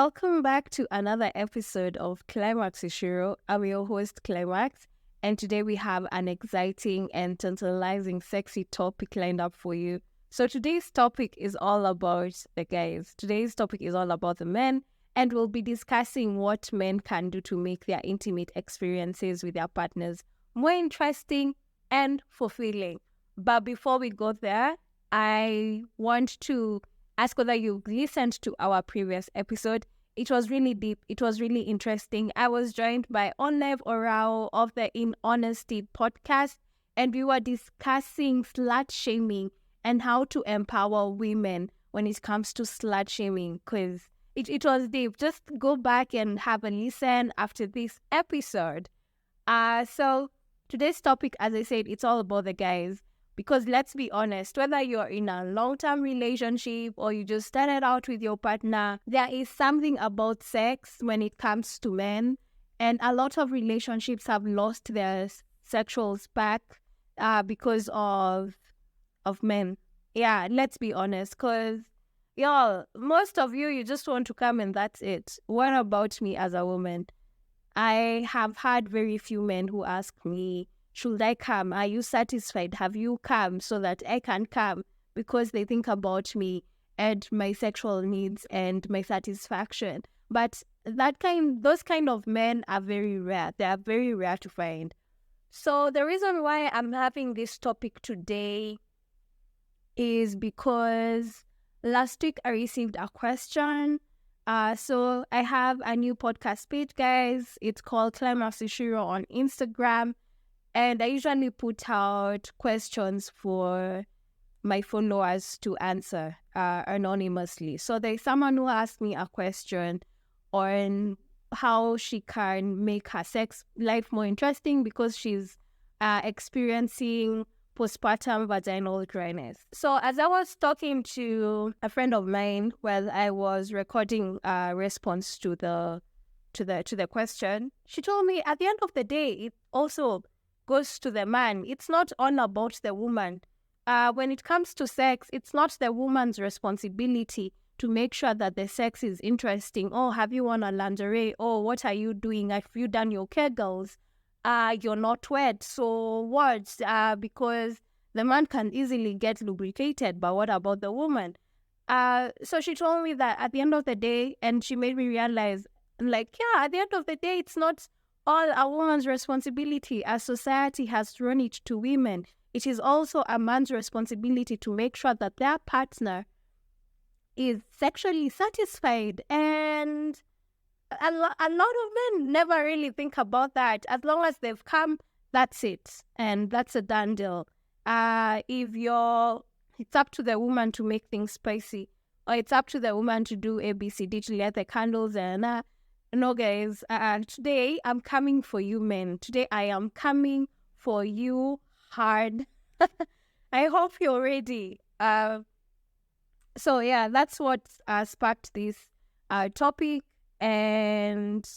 Welcome back to another episode of Climax with Ciru. I'm your host, Climax, and today we have an exciting and tantalizing, sexy topic lined up for you. So today's topic is all about the guys. Today's topic is all about the men, and we'll be discussing what men can do to make their intimate experiences with their partners more interesting and fulfilling. But before we go there, I want to ask whether you listened to our previous episode. It was really deep. It was really interesting. I was joined by Onev Orao of the In Honesty podcast, and we were discussing slut shaming and how to empower women when it comes to slut shaming, because it was deep. Just go back and have a listen after this episode. So today's topic, as I said, it's all about the guys. Because let's be honest, whether you're in a long-term relationship or you just started out with your partner, there is something about sex when it comes to men. And a lot of relationships have lost their sexual spark because of men. Yeah, let's be honest. Because, y'all, most of you just want to come and that's it. What about me as a woman? I have had very few men who ask me, should I come? Are you satisfied? Have you come so that I can come? Because they think about me and my sexual needs and my satisfaction. But those kind of men are very rare. They are very rare to find. So the reason why I'm having this topic today is because last week I received a question. So I have a new podcast page, guys. It's called Climax with Ciru on Instagram. And I usually put out questions for my followers to answer anonymously. So there's someone who asked me a question on how she can make her sex life more interesting because she's experiencing postpartum vaginal dryness. So as I was talking to a friend of mine while I was recording a response to the question, she told me at the end of the day, it also goes to the man. It's not all about the woman. When it comes to sex, it's not the woman's responsibility to make sure that the sex is interesting. Oh, have you worn a lingerie? Oh, what are you doing? Have you done your Kegels? You're not wet. So what? Because the man can easily get lubricated, but what about the woman? So she told me that at the end of the day, and she made me realize, like, yeah, at the end of the day, it's not all a woman's responsibility, as society has thrown it to women. It is also a man's responsibility to make sure that their partner is sexually satisfied. And a lot of men never really think about that. As long as they've come, that's it. And that's a done deal. It's up to the woman to make things spicy, or it's up to the woman to do ABCD, to light the candles and no, guys, today I'm coming for you, men. Today I am coming for you hard. I hope you're ready. So, yeah, that's what sparked this topic. And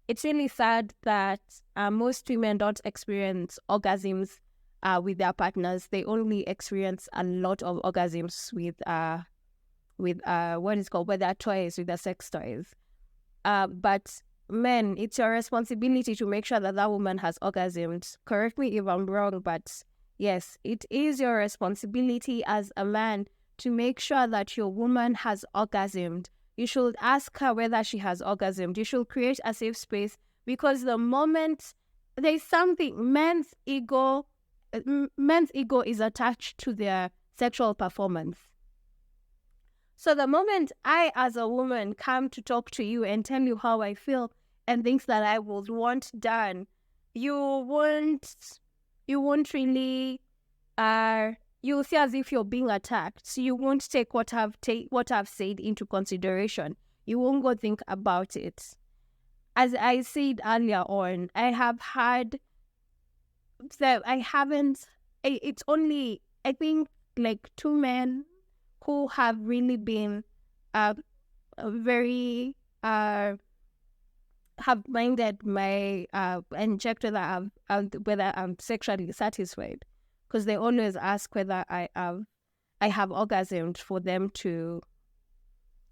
it's really sad that most women don't experience orgasms with their partners. They only experience a lot of orgasms with what is called, with their toys, with their sex toys. But men, it's your responsibility to make sure that that woman has orgasmed. Correct me if I'm wrong, but yes, it is your responsibility as a man to make sure that your woman has orgasmed. You should ask her whether she has orgasmed. You should create a safe space, because the moment there's something, men's ego is attached to their sexual performance. So the moment I, as a woman, come to talk to you and tell you how I feel and things that I would want done, you won't really, you'll see as if you're being attacked. So you won't take what I've said into consideration. You won't go think about it. As I said earlier on, it's only, I think, like 2 men who have really been very have minded my and checked whether I'm sexually satisfied, because they always ask whether I have orgasmed for them to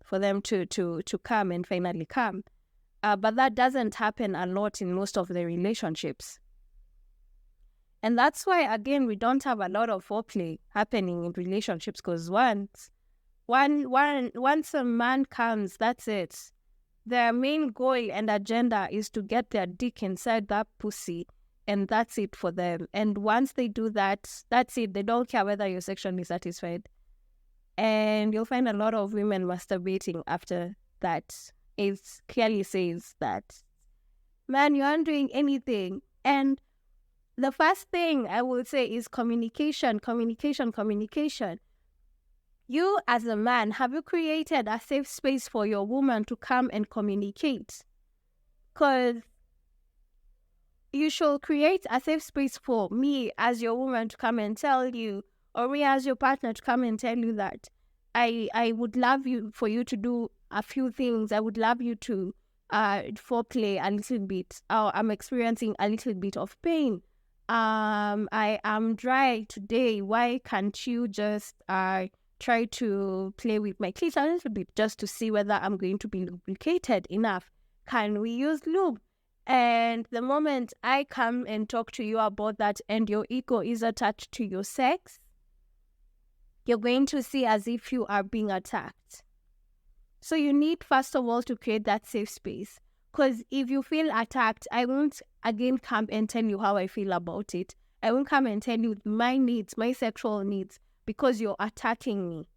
for them to come and finally come. But that doesn't happen a lot in most of the relationships. And that's why, again, we don't have a lot of foreplay happening in relationships, because once a man comes, that's it. Their main goal and agenda is to get their dick inside that pussy, and that's it for them. And once they do that, that's it. They don't care whether you're sexually satisfied. And you'll find a lot of women masturbating after that. It clearly says that, man, you aren't doing anything. And the first thing I would say is communication. You as a man, have you created a safe space for your woman to come and communicate? Because you should create a safe space for me as your woman to come and tell you, or me as your partner to come and tell you that I would love for you to do a few things. I would love you to foreplay a little bit. I'm experiencing a little bit of pain. I am dry today. Why can't you just try to play with my clit a little bit just to see whether I'm going to be lubricated enough? Can we use lube? And the moment I come and talk to you about that and your ego is attached to your sex, you're going to see as if you are being attacked. So you need, first of all, to create that safe space. Because if you feel attacked, I won't again come and tell you how I feel about it. I won't come and tell you my needs, my sexual needs, because you're attacking me.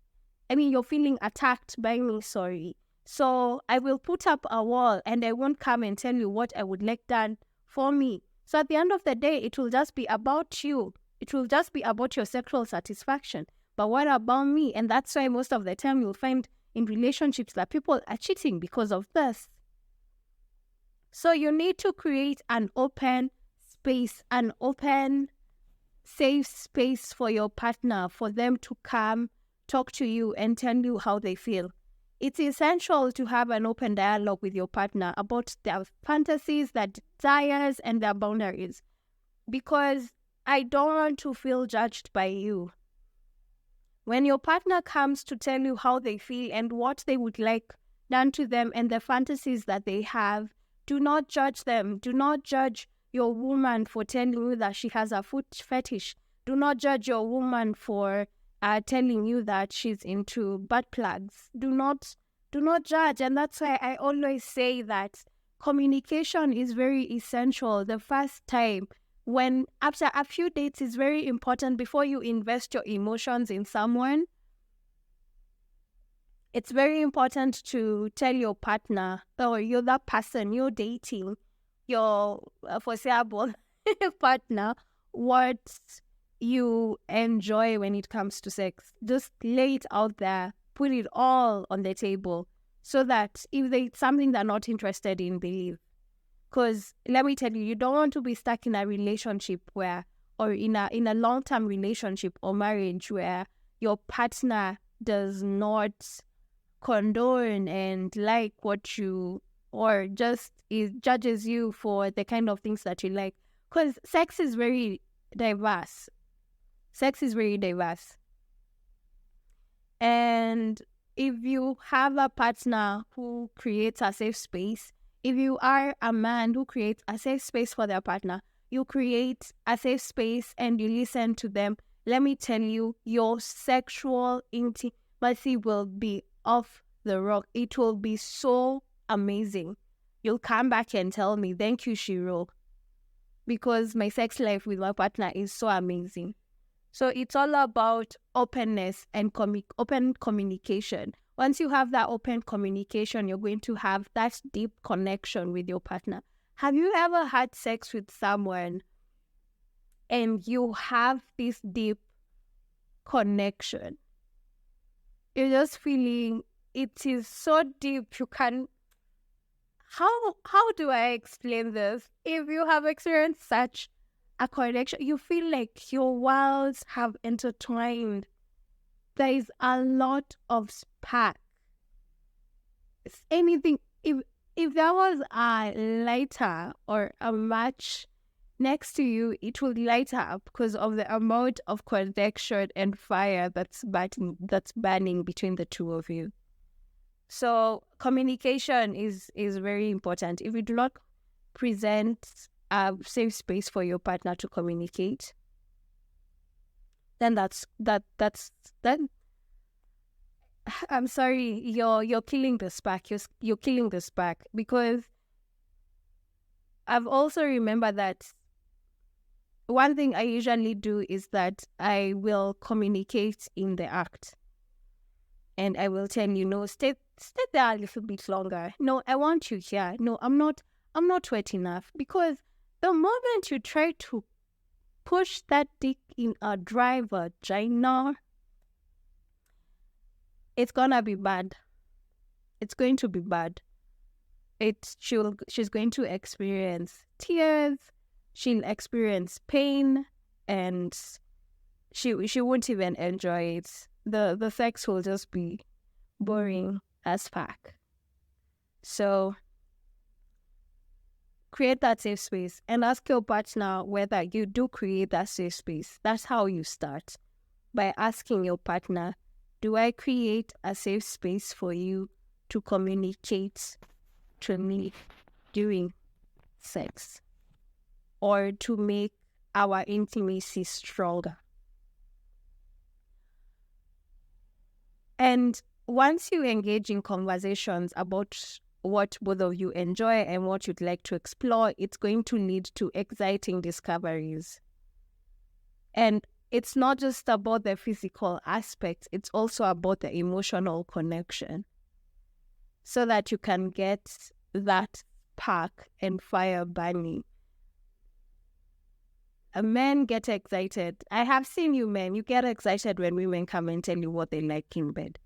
I mean, you're feeling attacked by me, sorry. So I will put up a wall and I won't come and tell you what I would like done for me. So at the end of the day, it will just be about you. It will just be about your sexual satisfaction. But what about me? And that's why most of the time you'll find in relationships that people are cheating because of this. So you need to create an open space, an open, safe space for your partner, for them to come, talk to you and tell you how they feel. It's essential to have an open dialogue with your partner about their fantasies, their desires, and their boundaries. Because I don't want to feel judged by you. When your partner comes to tell you how they feel and what they would like done to them and the fantasies that they have, do not judge them. Do not judge your woman for telling you that she has a foot fetish. Do not judge your woman for telling you that she's into butt plugs. Do not judge. And that's why I always say that communication is very essential. The first time, when after a few dates, is very important before you invest your emotions in someone. It's very important to tell your partner or you're that person you're dating, your foreseeable partner, what you enjoy when it comes to sex. Just lay it out there, put it all on the table, so that if it's something they're not interested in, they leave. Because let me tell you, you don't want to be stuck in a relationship where, or in a long-term relationship or marriage where your partner does not condone and like what you, or just judges you for the kind of things that you like. Because sex is very diverse. And if you have a partner who creates a safe space, if you are a man who creates a safe space for their partner, you create a safe space and you listen to them, let me tell you, your sexual intimacy will be off the rock. It will be so amazing. You'll come back and tell me, thank you, Ciru, because my sex life with my partner is so amazing. So it's all about openness and open communication. Once you have that open communication, you're going to have that deep connection with your partner. Have you ever had sex with someone and you have this deep connection? You're just feeling it is so deep. You can... How do I explain this? If you have experienced such a connection, you feel like your worlds have intertwined. There is a lot of spark. It's anything. If there was a lighter or a match next to you, it will light up because of the amount of connection and fire that's burning between the two of you. So communication is very important. If you do not present a safe space for your partner to communicate, then that's then I'm sorry, you're killing the spark. You're killing the spark, because I've also remembered that one thing I usually do is that I will communicate in the act, and I will tell you, no, stay there a little bit longer. No, I want you here. No, I'm not wet enough, because the moment you try to push that dick in a dry vagina, it's gonna be bad. It's going to be bad. She's going to experience tears. She'll experience pain, and she won't even enjoy it. The sex will just be boring as fuck. So create that safe space and ask your partner whether you do create that safe space. That's how you start, by asking your partner, do I create a safe space for you to communicate to me during sex, or to make our intimacy stronger? And once you engage in conversations about what both of you enjoy and what you'd like to explore, it's going to lead to exciting discoveries. And it's not just about the physical aspect, it's also about the emotional connection, so that you can get that spark and fire burning. Men get excited. I have seen you men, you get excited when women come and tell you what they like in bed.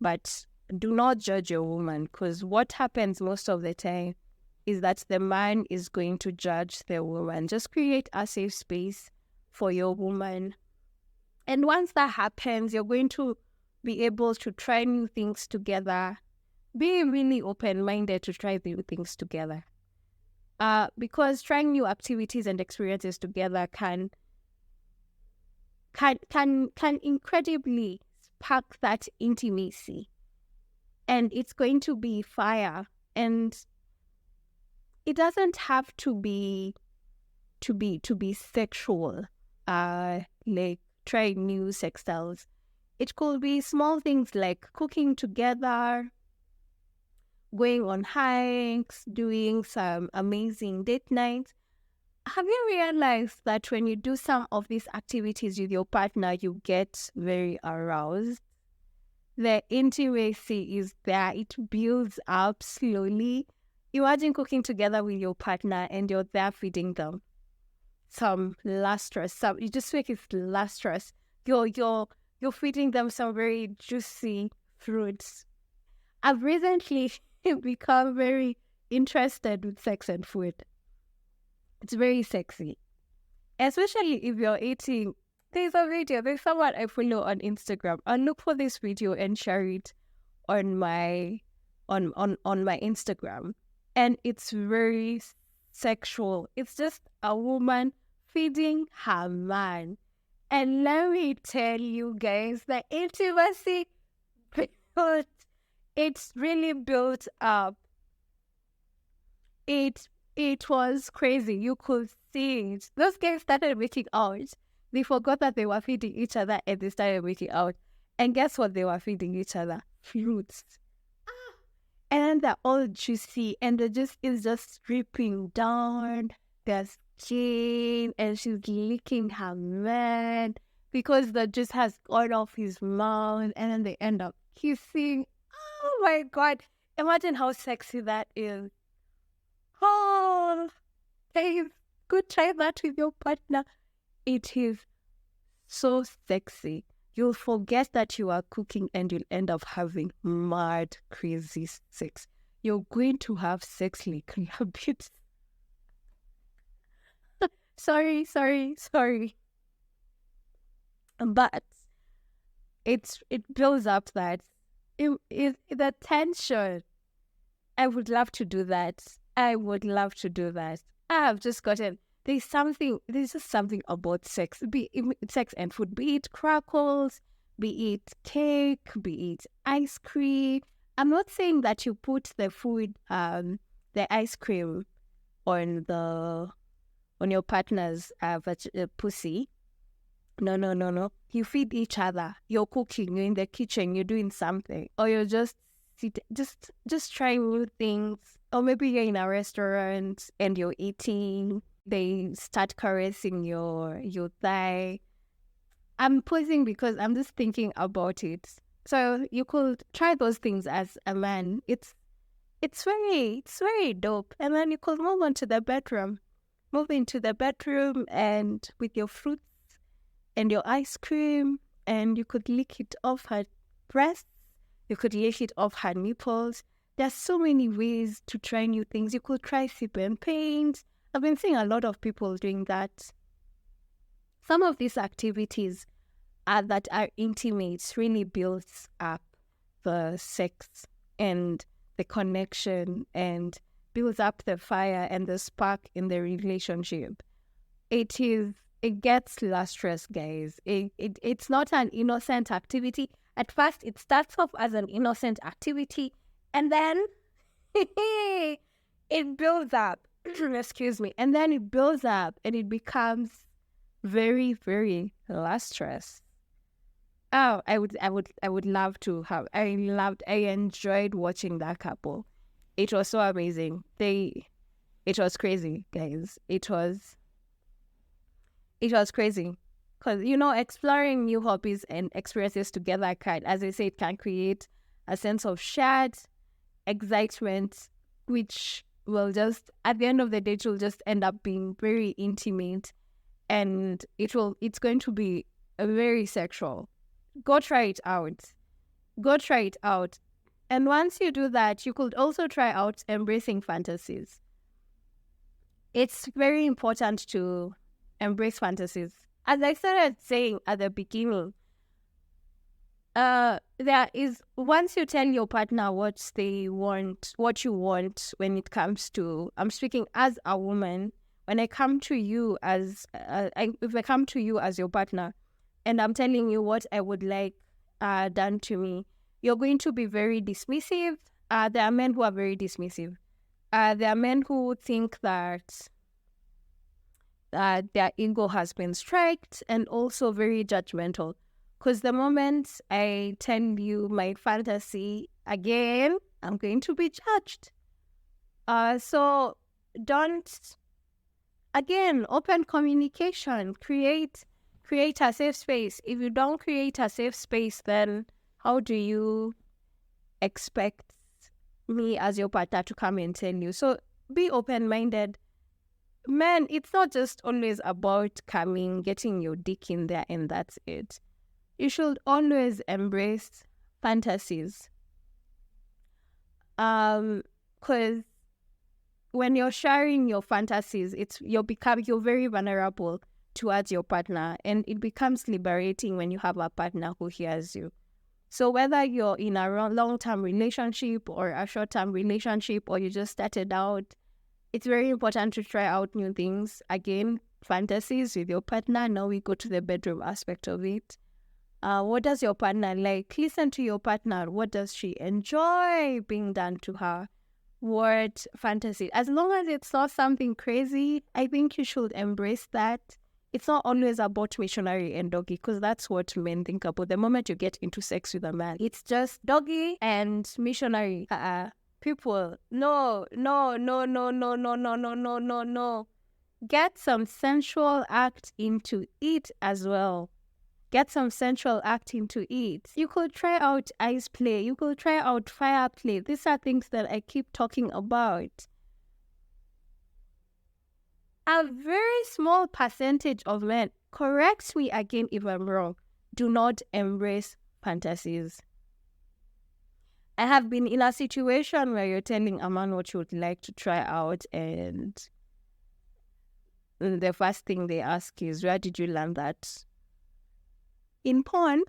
But do not judge your woman, because what happens most of the time is that the man is going to judge the woman. Just create a safe space for your woman. And once that happens, you're going to be able to try new things together. Be really open-minded to try new things together. Because trying new activities and experiences together can incredibly spark that intimacy, and it's going to be fire. And it doesn't have to be sexual. Like trying new sex styles. It could be small things like cooking together, going on hikes, doing some amazing date nights. Have you realized that when you do some of these activities with your partner, you get very aroused? The intimacy is there. It builds up slowly. Imagine cooking together with your partner and you're there feeding them some lustrous, you just make it lustrous. You're feeding them some very juicy fruits. I've recently become very interested with sex and food. It's very sexy, especially if you're eating. There's someone I follow on Instagram. I'll look for this video and share it on my Instagram. And it's very sexual. It's just a woman feeding her man. And let me tell you guys, the intimacy it's really built up. It was crazy. You could see it. Those guys started making out. They forgot that they were feeding each other and they started making out. And guess what they were feeding each other? Fruits. And then they're all juicy and the juice is just dripping down their skin, and she's licking her man because the juice has gone off his mouth, and then they end up kissing. Oh my God. Imagine how sexy that is. Oh, guys, go try that with your partner. It is so sexy. You'll forget that you are cooking and you'll end up having mad, crazy sex. You're going to have sex like rabbits. Sorry. But it builds up that the tension. I would love to do that. I've just gotten, there's just something about sex, sex and food, be it crackles, be it cake, be it ice cream. I'm not saying that you put the food, the ice cream on your partner's pussy. No, no, no, no. You feed each other. You're cooking. You're in the kitchen. You're doing something, or you're just just trying new things. Or maybe you're in a restaurant and you're eating. They start caressing your thigh. I'm pausing because I'm just thinking about it. So you could try those things as a man. It's very dope. And then you could move on to the bedroom. Move into the bedroom and with your fruits and your ice cream, and you could lick it off her breasts. You could lick it off her nipples. There's so many ways to try new things. You could try sip and paint. I've been seeing a lot of people doing that. Some of these activities that are intimate really builds up the sex and the connection and builds up the fire and the spark in the relationship. It gets lustrous, guys. It's not an innocent activity. At first, it starts off as an innocent activity, and then it builds up. Excuse me. And then it builds up, and it becomes very, very lustrous. Oh, I would love to have. I enjoyed watching that couple. It was so amazing. It was crazy, guys. It was crazy. Because, exploring new hobbies and experiences together as I say, it can create a sense of shared excitement, which will just, at the end of the day, it will just end up being very intimate, and it's going to be very sexual. Go try it out. And once you do that, you could also try out embracing fantasies. It's very important to embrace fantasies. As I started saying at the beginning, there is, once you tell your partner what you want when it comes to, I'm speaking as a woman, when I come to you as, if I come to you as your partner, and I'm telling you what I would like done to me, you're going to be very dismissive. There are men who are very dismissive. There are men who think that their ego has been striked, and also very judgmental. Because the moment I tell you my fantasy again, I'm going to be judged. So don't, again, open communication, create a safe space. If you don't create a safe space, then how do you expect me as your partner to come and tell you? So be open-minded. Man, it's not just always about coming, getting your dick in there, and that's it. You should always embrace fantasies. Because when you're sharing your fantasies, you're very vulnerable towards your partner, and it becomes liberating when you have a partner who hears you. So whether you're in a long-term relationship or a short-term relationship, or you just started out, it's very important to try out new things. Again, fantasies with your partner. Now we go to the bedroom aspect of it. What does your partner like? Listen to your partner. What does she enjoy being done to her? What fantasy? As long as it's not something crazy, I think you should embrace that. It's not always about missionary and doggy, because that's what men think about. The moment you get into sex with a man, it's just doggy and missionary. People, no. Get some sensual act into it as well. Get some sensual act into it. You could try out ice play. You could try out fire play. These are things that I keep talking about. A very small percentage of men, correct me again if I'm wrong, do not embrace fantasies. I have been in a situation where you're telling a man what you would like to try out, and the first thing they ask is, where did you learn that? In porn?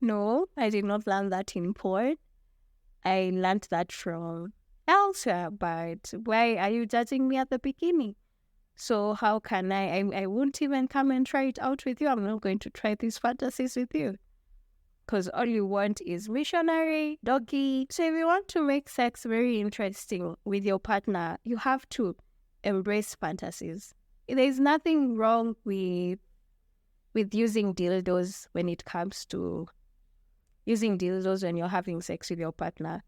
No, I did not learn that in porn. I learned that from elsewhere, but why are you judging me at the beginning? So how can I won't even come and try it out with you. I'm not going to try these fantasies with you. because all you want is missionary, doggy. So if you want to make sex very interesting with your partner, you have to embrace fantasies. There's nothing wrong with using dildos when it comes to using dildos when you're having sex with your partner.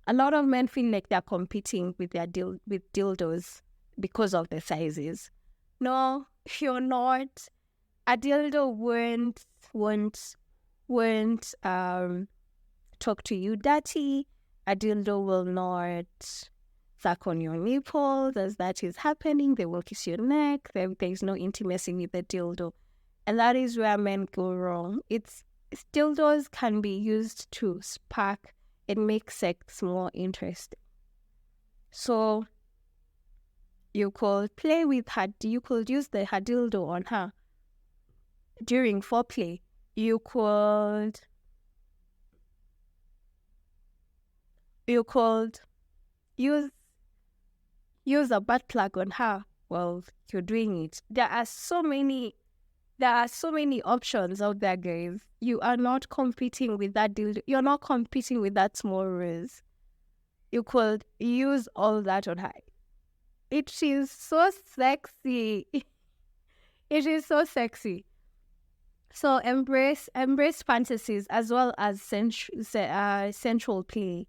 A lot of men feel like they're competing with their with dildos because of the sizes. No, you're not. A dildo won't talk to you dirty. A dildo will not suck on your nipples as that is happening. They will kiss your neck. There's no intimacy with the dildo. And that is where men go wrong. Dildos can be used to spark and make sex more interesting. So you could play with her. You could use her dildo on her during foreplay. You could use a butt plug on her while you're doing it. There are so many options out there, guys. You are not competing with that dildo. You're not competing with that small rose. You could use all that on her. It is so sexy. It is so sexy. So embrace fantasies as well as sensual play.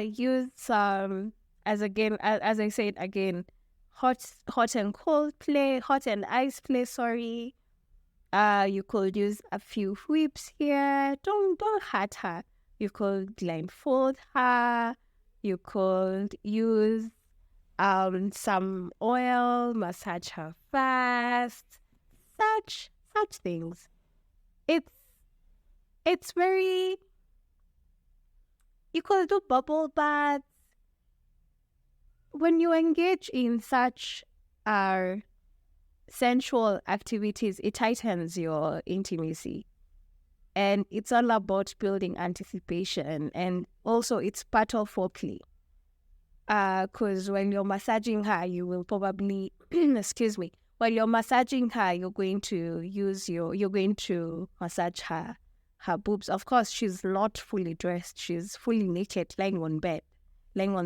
Use as I said again, hot and cold play, hot and ice play. Sorry. You could use a few whips here. Don't hurt her. You could blindfold her. You could use some oil, massage her fast. Such things. It's very. You could do bubble baths. When you engage in such sensual activities, it tightens your intimacy. And it's all about building anticipation. And also it's part of foreplay. Because when you're massaging her, you will probably, excuse me, while you're massaging her, you're going to massage her boobs. Of course, she's not fully dressed. She's fully naked, lying on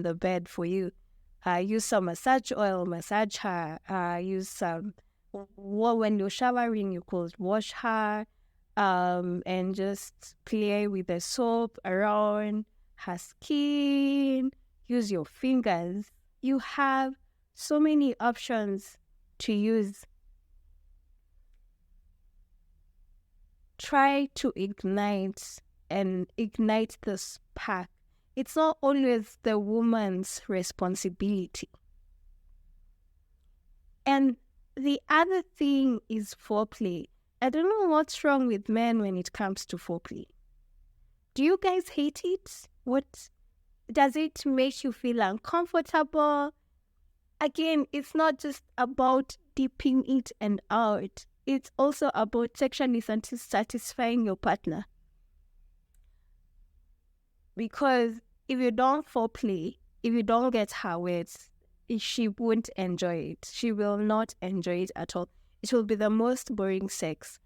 the bed for you. Use some massage oil, massage her. Use some, when you're showering, you could wash her and just play with the soap around her skin. Use your fingers. You have so many options to use. Try to ignite the spark. It's not always the woman's responsibility. And the other thing is foreplay. I don't know what's wrong with men when it comes to foreplay. Do you guys hate it? What does it make you feel uncomfortable? Again, it's not just about dipping it and out. It's also about sexually satisfying your partner. Because if you don't foreplay, if you don't get her wet, she won't enjoy it. She will not enjoy it at all. It will be the most boring sex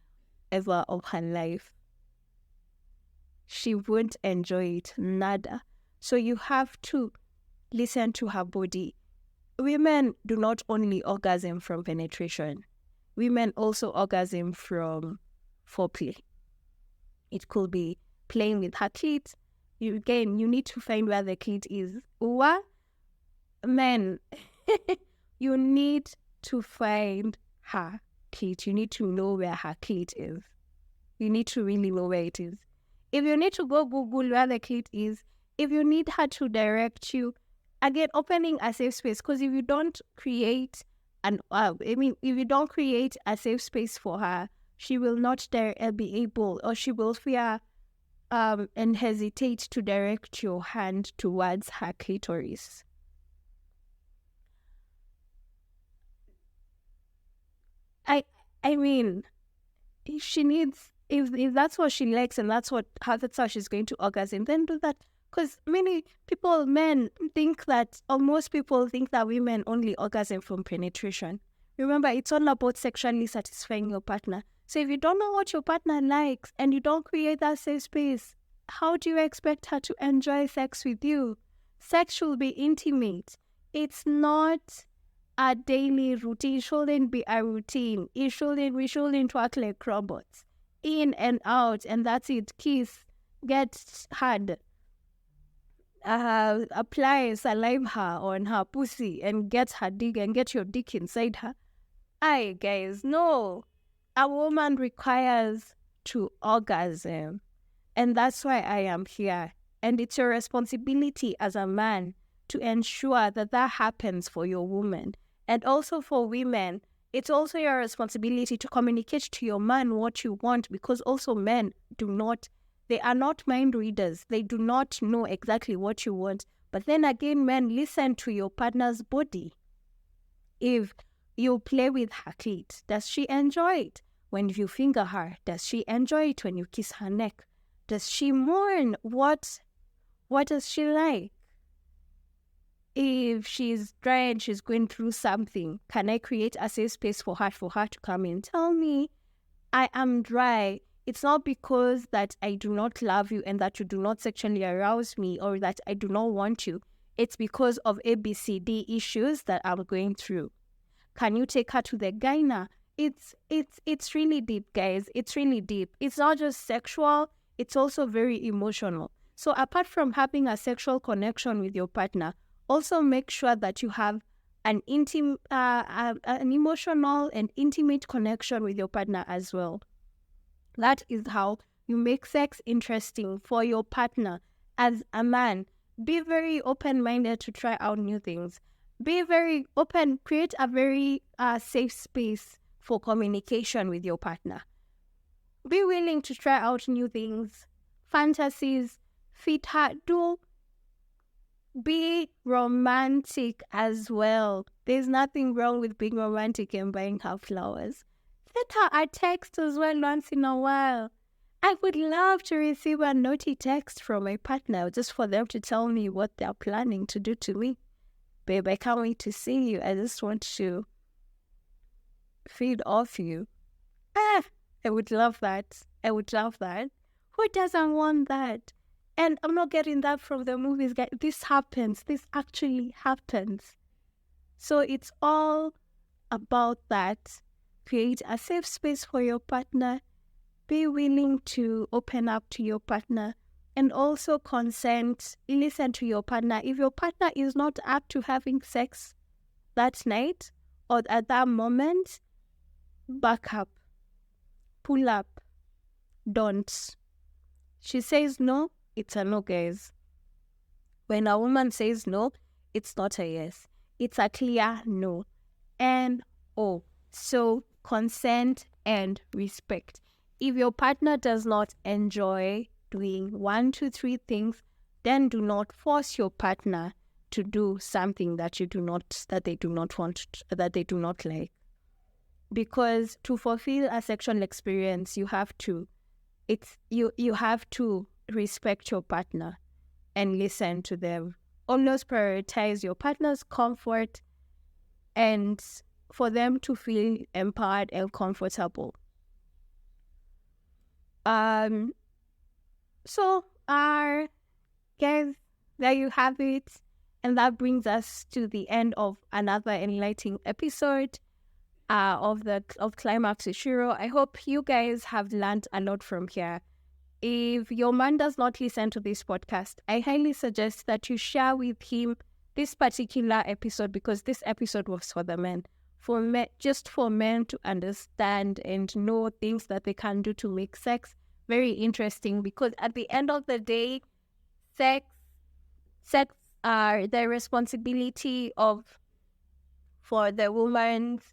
ever of her life. She won't enjoy it, nada. So you have to listen to her body. Women do not only orgasm from penetration. Women also orgasm from foreplay. It could be playing with her clit. You need to find where the clit is. What? Men, you need to find her clit. You need to know where her clit is. You need to really know where it is. If you need to go Google where the clit is, if you need her to direct you, again, opening a safe space. Because if you don't create if you don't create a safe space for her, she will not be able, or she will fear and hesitate to direct your hand towards her clitoris. I mean, if she needs, if that's what she likes and that's how she's going to orgasm, then do that. Because men think that, or most people think that women only orgasm from penetration. Remember, it's all about sexually satisfying your partner. So if you don't know what your partner likes and you don't create that safe space, how do you expect her to enjoy sex with you? Sex should be intimate. It's not a daily routine. It shouldn't be a routine. We shouldn't work like robots. In and out, and that's it. Kiss, get hard, apply saliva on her pussy and get her dick and get your dick inside her. Aye, guys, no. A woman requires to orgasm. And that's why I am here. And it's your responsibility as a man to ensure that that happens for your woman. And also for women, it's also your responsibility to communicate to your man what you want, because also men they are not mind readers. They do not know exactly what you want. But then again, men, listen to your partner's body. If you play with her clit, does she enjoy it? When you finger her, does she enjoy it when you kiss her neck? Does she mourn? What does she like? If she's dry and she's going through something, can I create a safe space for her to come and tell me, I am dry. It's not because that I do not love you and that you do not sexually arouse me or that I do not want you. It's because of ABCD issues that I'm going through. Can you take her to the gyna? It's really deep, guys. It's really deep. It's not just sexual. It's also very emotional. So apart from having a sexual connection with your partner, also make sure that you have an emotional and intimate connection with your partner as well. That is how you make sex interesting for your partner. As a man, be very open-minded to try out new things. Be very open, create a very safe space for communication with your partner. Be willing to try out new things, fantasies, fit her, be romantic as well. There's nothing wrong with being romantic and buying her flowers. Send her a text as well once in a while. I would love to receive a naughty text from my partner just for them to tell me what they're planning to do to me. Babe, I can't wait to see you. I just want to feed off you. I would love that. I would love that. Who doesn't want that? And I'm not getting that from the movies, guys. This happens. This actually happens. So it's all about that. Create a safe space for your partner. Be willing to open up to your partner. And also consent. Listen to your partner. If your partner is not up to having sex that night or at that moment, back up. Pull up. Don't. She says no, it's a no, guys. When a woman says no, it's not a yes. It's a clear no. And so consent and respect. If your partner does not enjoy doing 1, 2, 3 things, then do not force your partner to do something that they do not like. Because to fulfill a sexual experience, you have to respect your partner and listen to them. Always prioritize your partner's comfort and for them to feel empowered and comfortable. So guys, there you have it. And that brings us to the end of another enlightening episode of Climax with Ciru. I hope you guys have learned a lot from here. If your man does not listen to this podcast, I highly suggest that you share with him this particular episode, because this episode was for the men. Just for men to understand and know things that they can do to make sex very interesting, because at the end of the day, sex are the responsibility for the woman's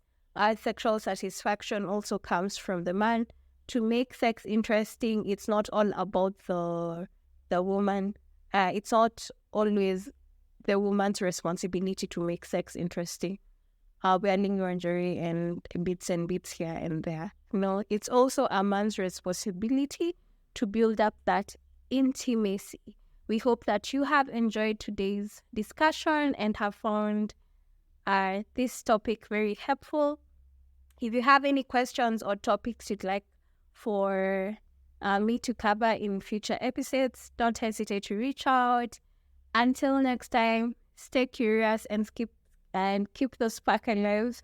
sexual satisfaction also comes from the man. To make sex interesting, it's not all about the woman. It's not always the woman's responsibility to make sex interesting. Wearing lingerie and bits here and there. No, it's also a man's responsibility to build up that intimacy. We hope that you have enjoyed today's discussion and have found this topic very helpful. If you have any questions or topics you'd like for me to cover in future episodes, don't hesitate to reach out. Until next time, stay curious and keep the spark alive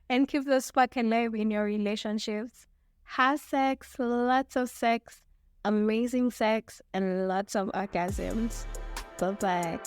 and keep the spark alive in your relationships. Have sex, lots of sex, amazing sex, and lots of orgasms. Bye-bye.